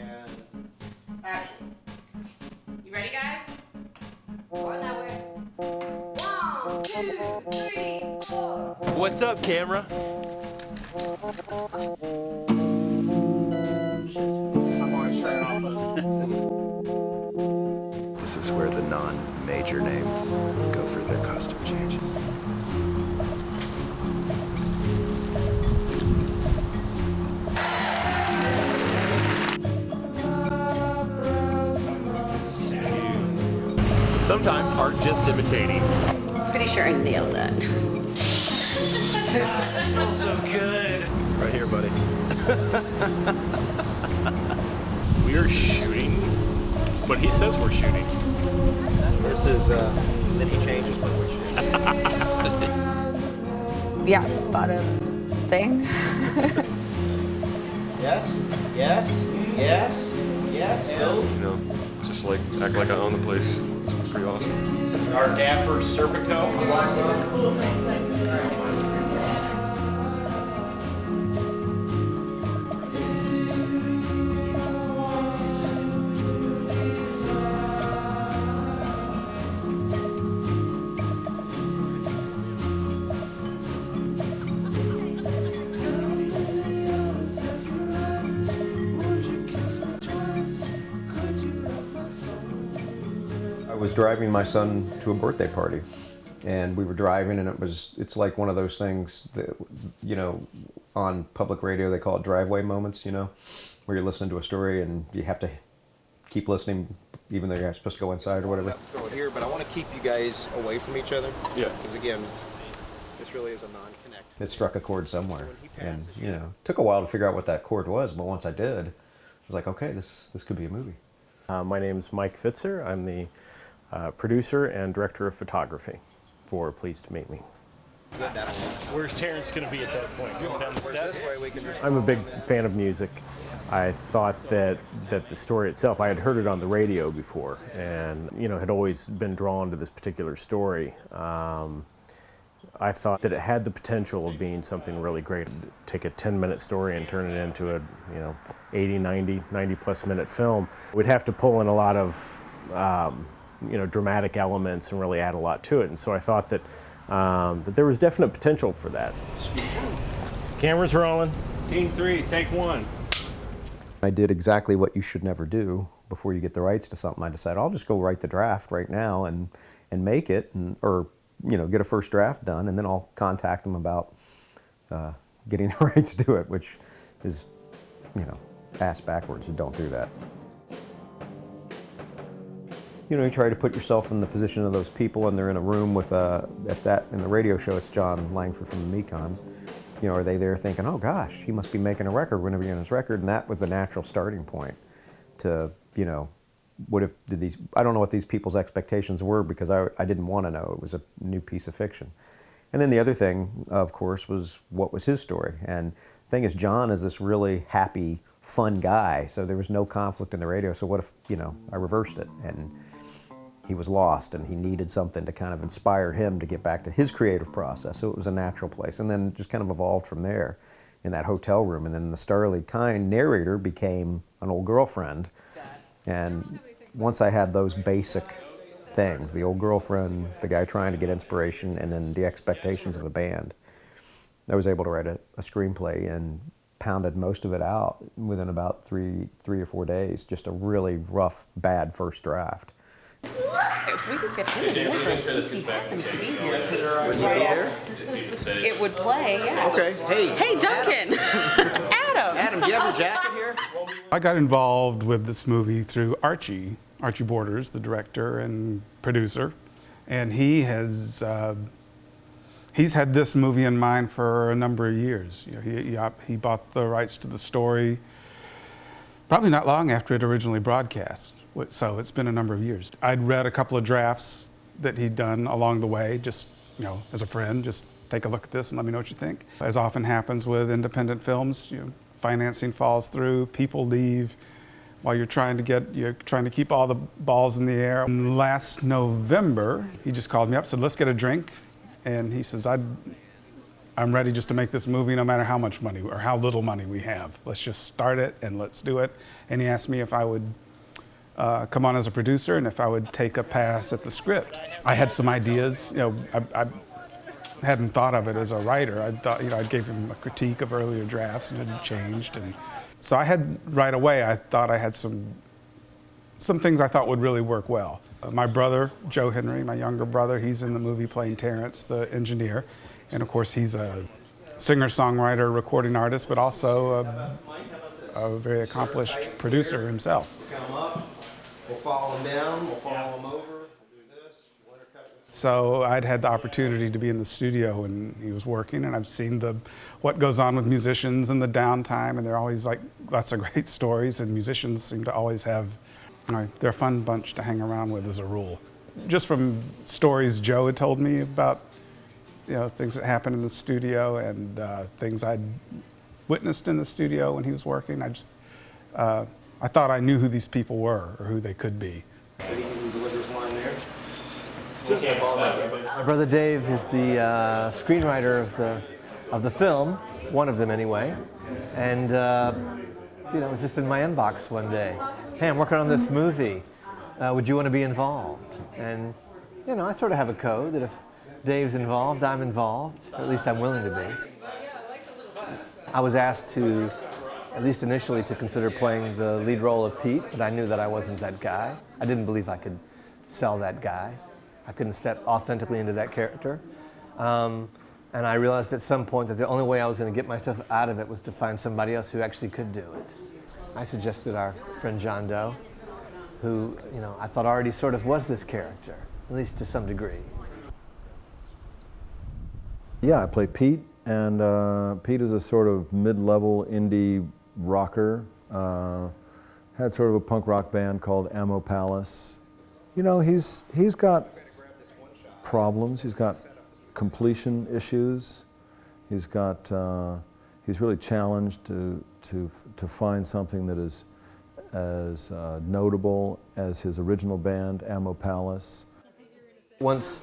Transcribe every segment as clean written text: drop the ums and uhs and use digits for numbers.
And action. You ready, guys? Going that way. 1, 2, 3, 4. What's up, camera? I'm going straight off of This is where the non-major names go for their costume changes. Sometimes art just imitating. Pretty sure I nailed that. It smells so good. Right here, buddy. We are shooting, but he says we're shooting. This is mini changes when we shoot. Yeah, bada thing. Yes, yes, yes, yes, go. You know, just like act like I own the place. It's pretty awesome. Our gaffer, Serpico. I was driving my son to a birthday party, and we were driving, and it's like one of those things that, you know, on public radio they call it driveway moments, you know, where you're listening to a story and you have to keep listening even though you're supposed to go inside or whatever. Throw it here, but I want to keep you guys away from each other. Yeah. Because again, this really is a non-connect. It struck a chord somewhere, and you know, it took a while to figure out what that chord was, but once I did, I was like, okay, this could be a movie. My name's Mike Fitzer. I'm the producer and director of photography for Pleased to Meet Me. Where's Terrence going to be at that point? Going down the steps? This way we can just. I'm a big fan of music. I thought that the story itself, I had heard it on the radio before, and you know, had always been drawn to this particular story. I thought that it had the potential of being something really great. Take a 10-minute story and turn it into a 80, 90 plus minute film. We'd have to pull in a lot of dramatic elements and really add a lot to it. And so I thought that that there was definite potential for that. Camera's rolling. Scene 3, take 1. I did exactly what you should never do before you get the rights to something. I decided I'll just go write the draft right now and make it, or get a first draft done, and then I'll contact them about getting the rights to it, which is, ass backwards. You don't do that. You try to put yourself in the position of those people, and they're in a room with in the radio show, it's John Langford from the Mekons. Are they there thinking, oh gosh, he must be making a record, whenever you're in his record? And that was the natural starting point to, I don't know what these people's expectations were, because I didn't want to know. It was a new piece of fiction. And then the other thing, of course, was what was his story. And the thing is, John is this really happy, fun guy, so there was no conflict in the radio. So what if, I reversed it, and he was lost, and he needed something to kind of inspire him to get back to his creative process. So it was a natural place. And then it just kind of evolved from there in that hotel room. And then the Starley Kine narrator became an old girlfriend. And once I had those basic things, the old girlfriend, the guy trying to get inspiration, and then the expectations of a band, I was able to write a screenplay and pounded most of it out within about three or 4 days. Just a really rough, bad first draft. If we could get him in wardrobe since he happens to be here. Would you be there? It would play, yeah. Okay. Hey, Duncan! Adam! Adam, do you have your jacket here? I got involved with this movie through Archie Borders, the director and producer, and he has he's had this movie in mind for a number of years. He bought the rights to the story probably not long after it originally broadcast, so it's been a number of years. I'd read a couple of drafts that he'd done along the way, just as a friend, just take a look at this and let me know what you think. As often happens with independent films, financing falls through, people leave while you're trying to keep all the balls in the air. And last November, he just called me up, said, let's get a drink. And he says, I'd I'm ready just to make this movie no matter how much money or how little money we have. Let's just start it and let's do it. And he asked me if I would come on as a producer and if I would take a pass at the script. I had some ideas. I hadn't thought of it as a writer. I thought, I gave him a critique of earlier drafts and it had changed. And so I had, right away, I thought I had some things I thought would really work well. My brother, Joe Henry, my younger brother, he's in the movie playing Terrence, the engineer. And of course, he's a singer-songwriter, recording artist, but also a very accomplished producer himself. Come up, we'll follow him down, we'll follow him over, we'll do this. So I'd had the opportunity to be in the studio when he was working, and I've seen what goes on with musicians and the downtime, and they're always like lots of great stories, and musicians seem to always have, they're a fun bunch to hang around with as a rule. Just from stories Joe had told me about things that happened in the studio and things I'd witnessed in the studio when he was working, I thought I knew who these people were or who they could be. My brother Dave is the screenwriter of the film, one of them anyway, and it was just in my inbox one day. Hey, I'm working on this movie. Would you want to be involved? And I sort of have a code that if Dave's involved, I'm involved. At least I'm willing to be. I was asked to, at least initially, to consider playing the lead role of Pete, but I knew that I wasn't that guy. I didn't believe I could sell that guy. I couldn't step authentically into that character. And I realized at some point that the only way I was going to get myself out of it was to find somebody else who actually could do it. I suggested our friend John Doe, who I thought already sort of was this character, at least to some degree. Yeah, I play Pete, and Pete is a sort of mid-level indie rocker. Had sort of a punk rock band called Ammo Palace. He's got problems. He's got completion issues. He's really challenged to find something that is as notable as his original band, Ammo Palace. Once,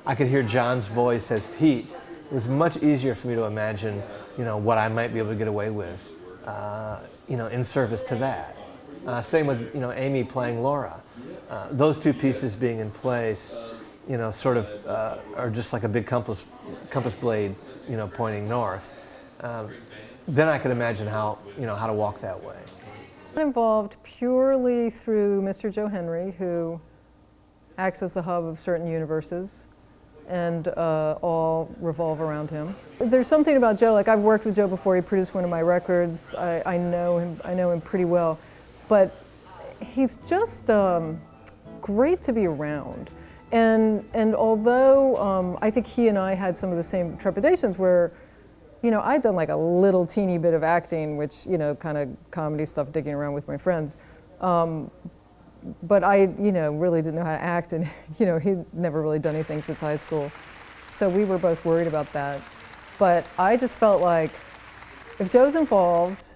I could hear John's voice as Pete, it was much easier for me to imagine, what I might be able to get away with, in service to that. Same with, Amy playing Laura. Those two pieces being in place, sort of are just like a big compass blade, pointing north. Then I could imagine how to walk that way. I'm involved purely through Mr. Joe Henry, who acts as the hub of certain universes, and all revolve around him. There's something about Joe, like I've worked with Joe before, he produced one of my records, I know him pretty well, but he's just great to be around. And although I think he and I had some of the same trepidations where, I'd done like a little teeny bit of acting, which, kind of comedy stuff, digging around with my friends. But I, really didn't know how to act, and, he'd never really done anything since high school. So we were both worried about that. But I just felt like if Joe's involved,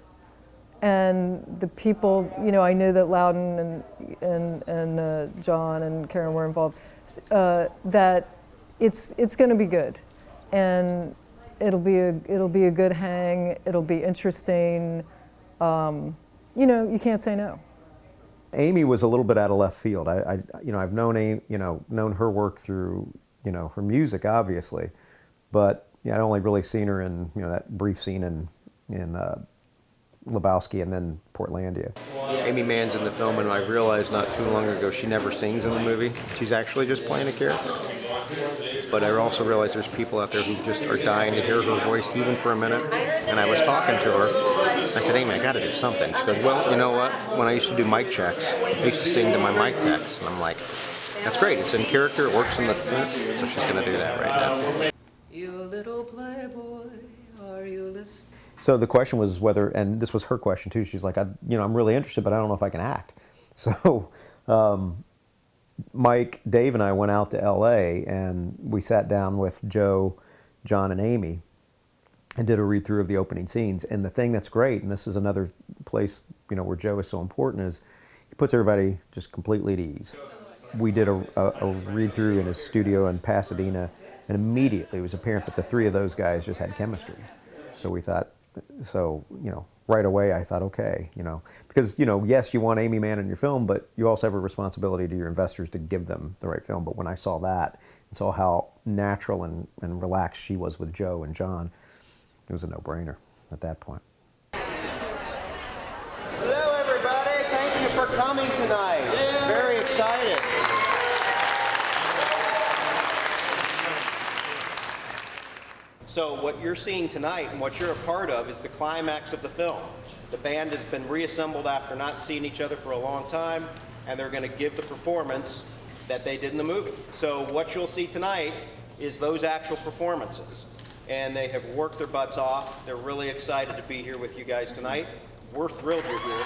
and the people, I knew that Loudon and John and Karen were involved, that it's going to be good, and it'll be a good hang. It'll be interesting. You can't say no. Amy was a little bit out of left field. I've known her work through, her music, obviously, but I'd only really seen her in, that brief scene in Lebowski and then Portlandia. Amy Mann's in the film, and I realized not too long ago she never sings in the movie. She's actually just playing a character. But I also realized there's people out there who just are dying to hear her voice even for a minute. And I was talking to her. I said, Amy, I got to do something. She goes, well, you know what? When I used to do mic checks, I used to sing to my mic techs. And I'm like, that's great. It's in character. It works in the... So she's going to do that right now. You little playboy, are you listening? So the question was whether, and this was her question too, she's like, I'm really interested, but I don't know if I can act. So Mike, Dave, and I went out to LA, and we sat down with Joe, John, and Amy and did a read-through of the opening scenes. And the thing that's great, and this is another place where Joe is so important, is he puts everybody just completely at ease. We did a read-through in his studio in Pasadena, And immediately it was apparent that the three of those guys just had chemistry. So we thought, right away I thought, okay, because, yes, you want Amy Mann in your film, but you also have a responsibility to your investors to give them the right film. But when I saw that and saw how natural and relaxed she was with Joe and John, it was a no-brainer at that point. Hello, everybody. Thank you for coming tonight. Very excited. So what you're seeing tonight and what you're a part of is the climax of the film. The band has been reassembled after not seeing each other for a long time, and they're going to give the performance that they did in the movie. So what you'll see tonight is those actual performances. And they have worked their butts off. They're really excited to be here with you guys tonight. We're thrilled you're here.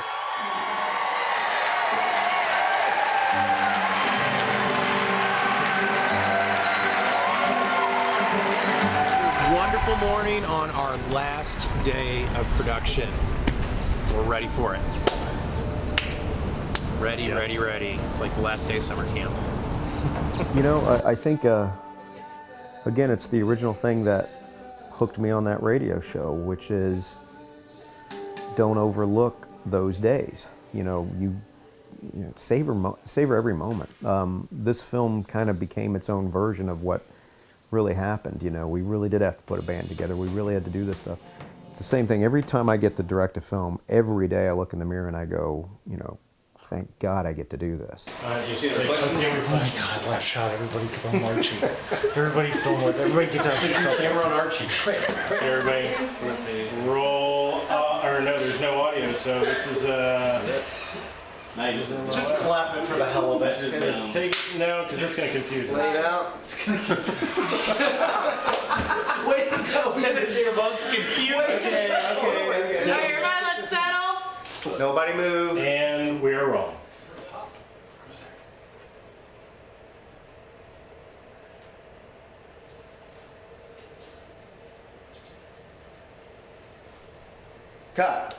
Wonderful morning on our last day of production. We're ready for it. Ready. It's like the last day of summer camp. I think, again, it's the original thing that hooked me on that radio show, which is don't overlook those days. Savor every moment. This film kind of became its own version of what really happened. We really did have to put a band together. We really had to do this stuff. It's the same thing. Every time I get to direct a film, every day I look in the mirror and I go, thank God I get to do this. Do you see the clip? Oh my God, last shot. Everybody film Archie. Everybody film it. Everybody get Archie. Camera on Archie. Quick. Everybody, roll. Or no, there's no audio, so this is Nice. Just clap it for the hell of it. Take it, no, because it's going to confuse us. Lay it out. It's going to Way to go. That is your most confusing. Okay. Alright, everybody, let's settle. Nobody move. And we are rolling. Cut.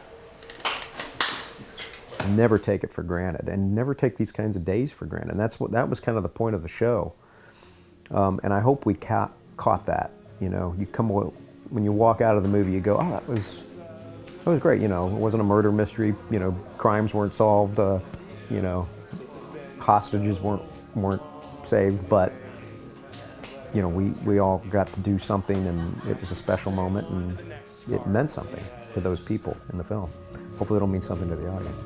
Never take it for granted, and never take these kinds of days for granted. And that was kind of the point of the show. And I hope we caught that. When you walk out of the movie, you go, oh, that was great. It wasn't a murder mystery. Crimes weren't solved. Hostages weren't saved. But we all got to do something, and it was a special moment, and it meant something to those people in the film. Hopefully, it'll mean something to the audience.